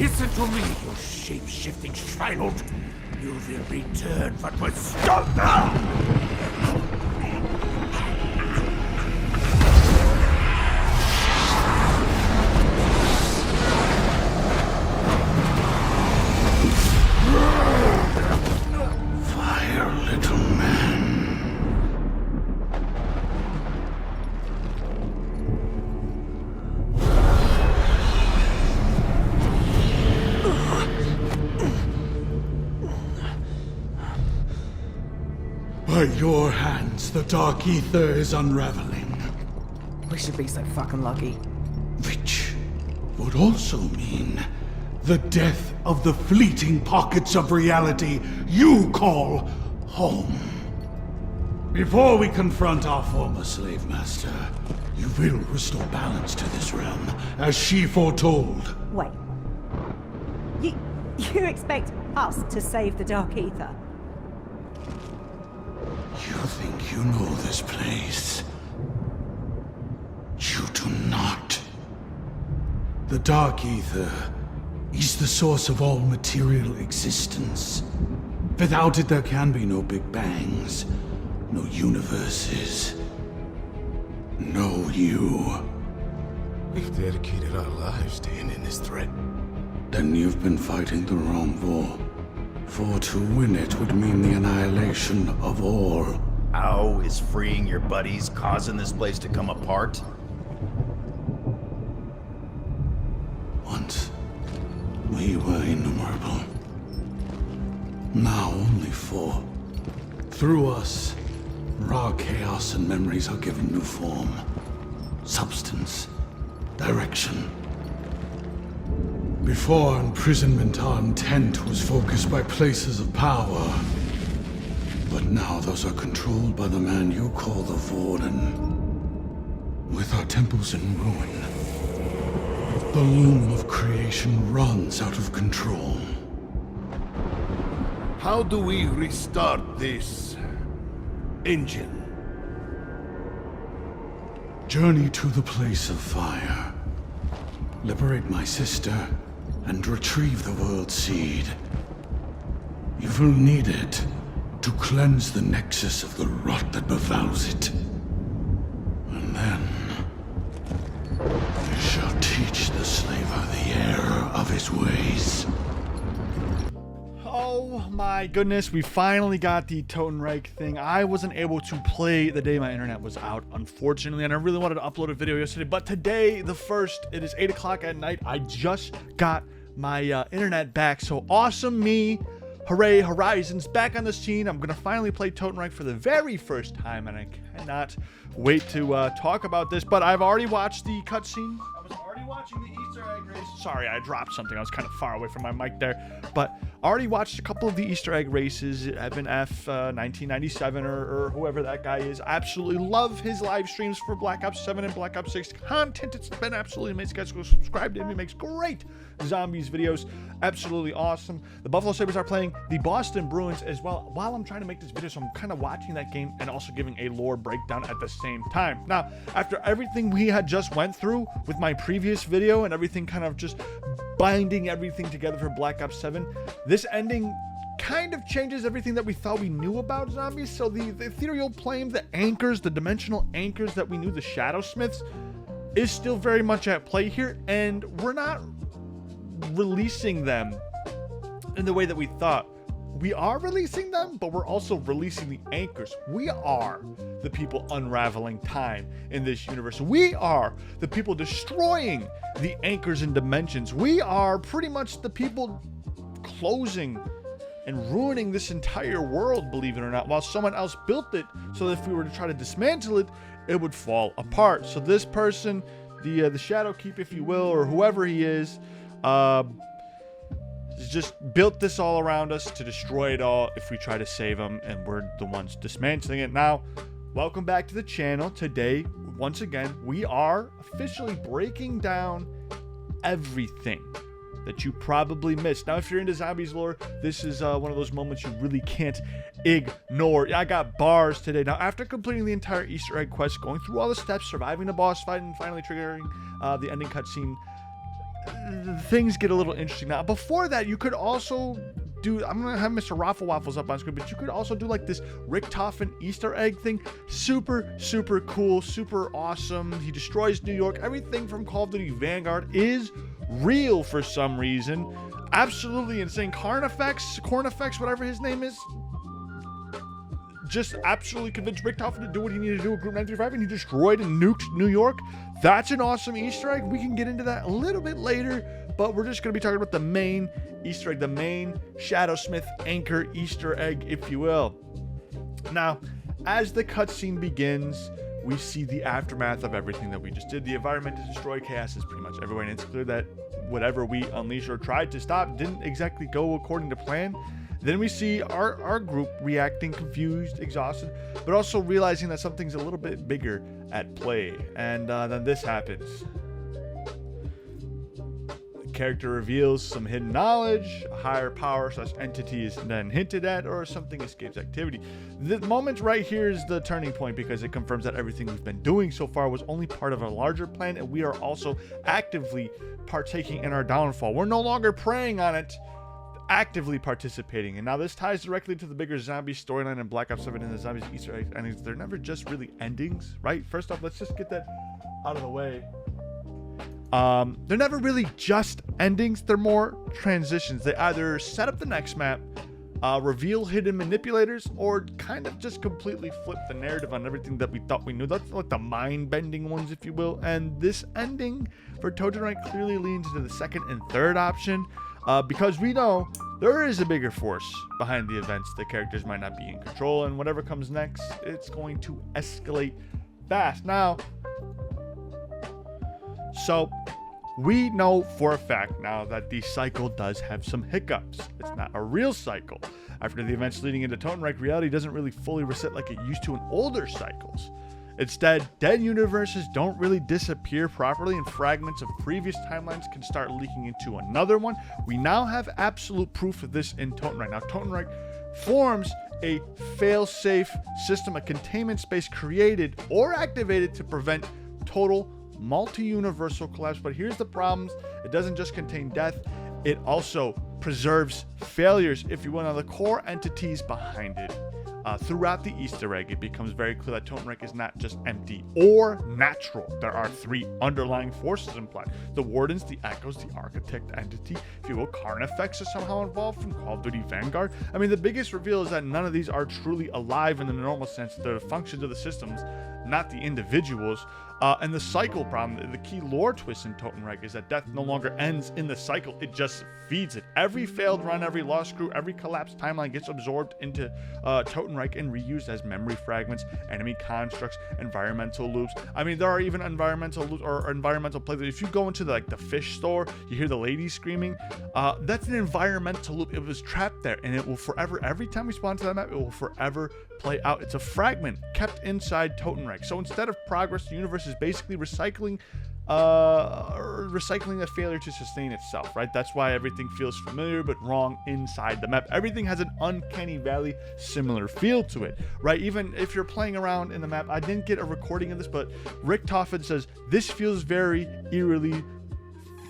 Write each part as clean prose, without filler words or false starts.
Listen to me, you shape-shifting child. You will return what was stolen. By your hands, the Dark Ether is unraveling. We should be so fucking lucky. Which would also mean the death of the fleeting pockets of reality you call home. Before we confront our former slave master, you will restore balance to this realm, as she foretold. Wait. You expect us to save the Dark Ether? You think you know this place? You do not. The Dark Ether is the source of all material existence. Without it, there can be no Big Bangs, no universes, no you. We've dedicated our lives to ending this threat. Then you've been fighting the wrong war. For to win it would mean the annihilation of all. How is freeing your buddies causing this place to come apart? Once, we were innumerable. Now only 4. Through us, raw chaos and memories are given new form. Substance. Direction. Before imprisonment, our intent was focused by places of power. But now those are controlled by the man you call the Warden. With our temples in ruin, the loom of creation runs out of control. How do we restart this engine? Journey to the place of fire. Liberate my sister and retrieve the world's seed. You will need it to cleanse the nexus of the rot that befouls it. And then we shall teach the slaver the error of his ways. Oh my goodness, we finally got the Totenreich thing. I wasn't able to play the day my internet was out, unfortunately, and I really wanted to upload a video yesterday, but today, it is 8 o'clock at night. I just got my internet back, so awesome me. Hooray, Horizon's back on the scene. I'm gonna finally play Totenreich for the very first time, and I cannot wait to talk about this, but I've already watched the cutscene. I was already watching the Easter egg race. Sorry, I dropped something. I was kind of far away from my mic there, but already watched a couple of the Easter egg races. Evan F, 1997, or whoever that guy is. Absolutely love his live streams for Black Ops 7 and Black Ops 6 content. It's been absolutely amazing. Guys, go subscribe to him. He makes great zombies videos. Absolutely awesome. The Buffalo Sabres are playing the Boston Bruins as well while I'm trying to make this video, so I'm kind of watching that game and also giving a lore breakdown at the same time. Now, after everything we had just went through with my previous video and everything kind of just binding everything together for Black Ops 7, this ending kind of changes everything that we thought we knew about zombies. So the ethereal plane, the anchors, the dimensional anchors that we knew, the Shadow Smiths, is still very much at play here, and we're not releasing them in the way that we thought. We are releasing them, but we're also releasing the anchors. We are the people unraveling time in this universe. We are the people destroying the anchors and dimensions. We are pretty much the people closing and ruining this entire world, believe it or not, while someone else built it so that if we were to try to dismantle it, it would fall apart. So this person, the Shadow Keep, if you will, or whoever he is, just built this all around us to destroy it all if we try to save them, and we're the ones dismantling it. Now, welcome back to the channel. Today, once again, we are officially breaking down everything that you probably missed. Now, if you're into zombies lore, this is one of those moments you really can't ignore. I got bars today. Now, after completing the entire Easter egg quest, going through all the steps, surviving the boss fight, and finally triggering the ending cutscene, things get a little interesting. Now, before that, you could also do, I'm gonna have Mr. Raffle Waffles up on screen, but you could also do like this Richtofen Easter egg thing. Super cool, super awesome. He destroys New York. Everything from Call of Duty Vanguard is real for some reason. Absolutely insane. Carnifex, whatever his name is, just absolutely convinced Richtofen to do what he needed to do with Group 935, and he destroyed and nuked New York. That's an awesome Easter egg. We can get into that a little bit later, but we're just going to be talking about the main Easter egg, the main Shadowsmith anchor Easter egg, if you will. Now, as the cutscene begins, we see the aftermath of everything that we just did. The environment is destroyed. Chaos is pretty much everywhere, and it's clear that whatever we unleashed or tried to stop didn't exactly go according to plan. Then we see our group reacting confused, exhausted, but also realizing that something's a little bit bigger at play. And then this happens. The character reveals some hidden knowledge, a higher power / entity is then hinted at, or something escapes activity. The moment right here is the turning point, because it confirms that everything we've been doing so far was only part of a larger plan, and we are also actively partaking in our downfall. We're no longer preying on it, actively participating. And now this ties directly to the bigger zombie storyline in Black Ops 7 and the zombies Easter egg endings. They're never just really endings, right? First off, let's just get that out of the way. They're never really just endings. They're more transitions. They either set up the next map, reveal hidden manipulators, or kind of just completely flip the narrative on everything that we thought we knew. That's like the mind-bending ones, if you will. And this ending for Totenreich clearly leans into the second and third option, because we know there is a bigger force behind the events. The characters might not be in control, and whatever comes next, it's going to escalate fast. Now, so we know for a fact now that the cycle does have some hiccups. It's not a real cycle. After the events leading into Totenreich, reality doesn't really fully reset like it used to in older cycles. Instead, dead universes don't really disappear properly, and fragments of previous timelines can start leaking into another one. We now have absolute proof of this in Totenreich. Now, Totenreich forms a fail-safe system, a containment space created or activated to prevent total multi-universal collapse. But here's the problems. It doesn't just contain death, it also preserves failures, if you will. Now, the core entities behind it. Throughout the Easter egg, it becomes very clear that Totenreich is not just empty or natural. There are three underlying forces implied. The Wardens, the Echoes, the Architect entity, if you will. Carnifex is somehow involved from Call of Duty Vanguard. I mean, the biggest reveal is that none of these are truly alive in the normal sense. They're functions of the systems, not the individuals. And the cycle problem, the key lore twist in Totenreich is that death no longer ends in the cycle, it just feeds it. Every failed run, every lost crew, every collapsed timeline gets absorbed into Totenreich and reused as memory fragments, enemy constructs, environmental loops. I mean, there are even environmental loops or environmental playthroughs. If you go into the fish store, you hear the lady screaming, that's an environmental loop. It was trapped there, and it will forever, every time we spawn to that map, it will forever play out. It's a fragment kept inside Totenreich. So instead of progress, the universe is basically recycling a failure to sustain itself, right? That's why everything feels familiar but wrong inside the map. Everything has an uncanny valley similar feel to it, right? Even if you're playing around in the map, I didn't get a recording of this, but Richtofen says this feels very eerily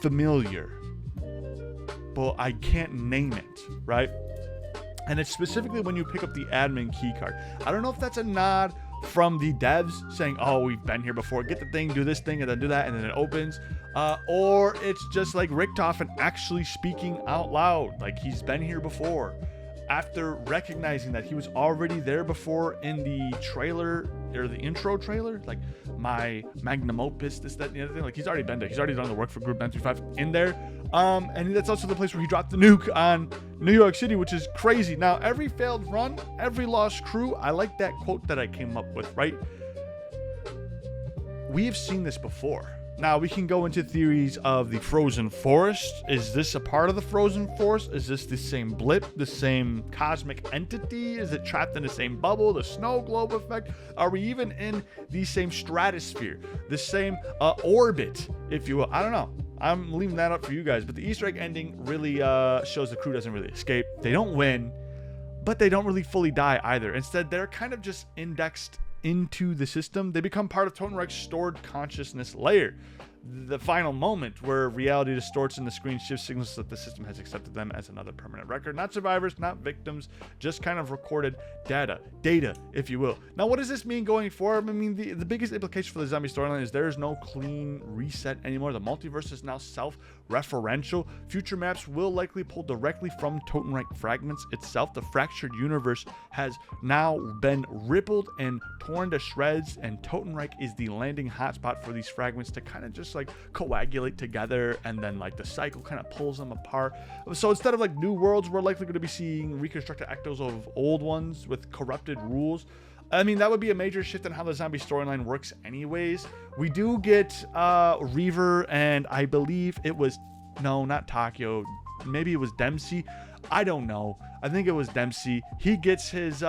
familiar, but I can't name it, right? And it's specifically when you pick up the admin key card. I don't know if that's a nod from the devs saying, oh, we've been here before, get the thing, do this thing, and then do that, and then it opens, or it's just like Richtofen actually speaking out loud, like he's been here before, after recognizing that he was already there before in the trailer, or the intro trailer, like my magnum opus, this, that, and the other thing. Like, he's already been there, he's already done the work for Group 935 in there. And that's also the place where he dropped the nuke on New York City, which is crazy. Now, every failed run, every lost crew, I like that quote that I came up with, right? We have seen this before. Now, we can go into theories of the frozen forest. Is this a part of the frozen forest? Is this the same blip, the same cosmic entity? Is it trapped in the same bubble, the snow globe effect? Are we even in the same stratosphere, the same orbit, if you will? I don't know. I'm leaving that up for you guys, but the Easter egg ending really shows the crew doesn't really escape. They don't win, but they don't really fully die either. Instead, they're kind of just indexed into the system. They become part of Totenreich's stored consciousness layer. the final moment where reality distorts and the screen shifts signals that the system has accepted them as another permanent record. Not survivors, not victims, just kind of recorded data, if you will. Now, what does this mean going forward? I mean, the biggest implication for the zombie storyline is there is no clean reset anymore. The multiverse is now self-referential. Future maps will likely pull directly from Totenreich fragments itself. The fractured universe has now been rippled and torn to shreds, and Totenreich is the landing hotspot for these fragments to kind of just like coagulate together, and then like the cycle kind of pulls them apart. So instead of like new worlds, we're likely going to be seeing reconstructed echoes of old ones with corrupted rules. I mean, that would be a major shift in how the zombie storyline works anyways. We do get Reaver, and I believe it was, no, not Takio, maybe it was Dempsey. I don't know. I think it was Dempsey. He gets his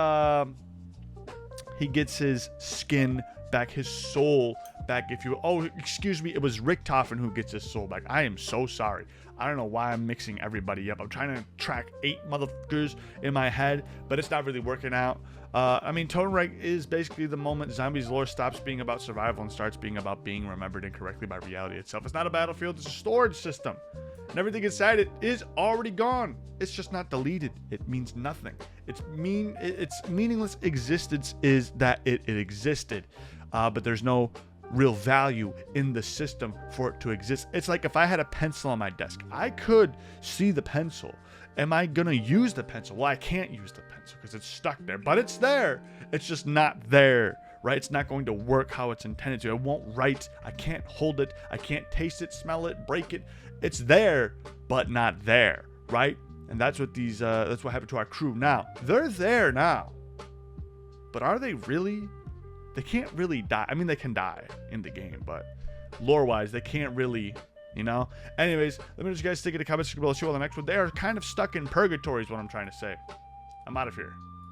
skin back, his soul back, if you, oh, excuse me, it was Richtofen who gets his soul back. I am so sorry. I don't know why I'm mixing everybody up. I'm trying to track 8 motherfuckers in my head, but it's not really working out. I mean, Totenreich is basically the moment zombies lore stops being about survival and starts being about being remembered incorrectly by reality itself. It's not a battlefield, it's a storage system. And everything inside it is already gone. It's just not deleted. It means nothing. Its meaningless existence is that it existed, but there's no real value in the system for it to exist. It's like if I had a pencil on my desk, I could see the pencil. Am I gonna use the pencil? Well, I can't use the pencil because it's stuck there, but it's there. It's just not there, right? It's not going to work how it's intended to. It won't write. I can't hold it. I can't taste it, smell it, break it. It's there, but not there, right? And that's what that's what happened to our crew. Now, they're there now, but are they really? They can't really die. I mean, they can die in the game, but lore-wise, they can't really, you know? Anyways, let me know what you guys think in the comments below. See you on the next one. They are kind of stuck in purgatory is what I'm trying to say. I'm out of here.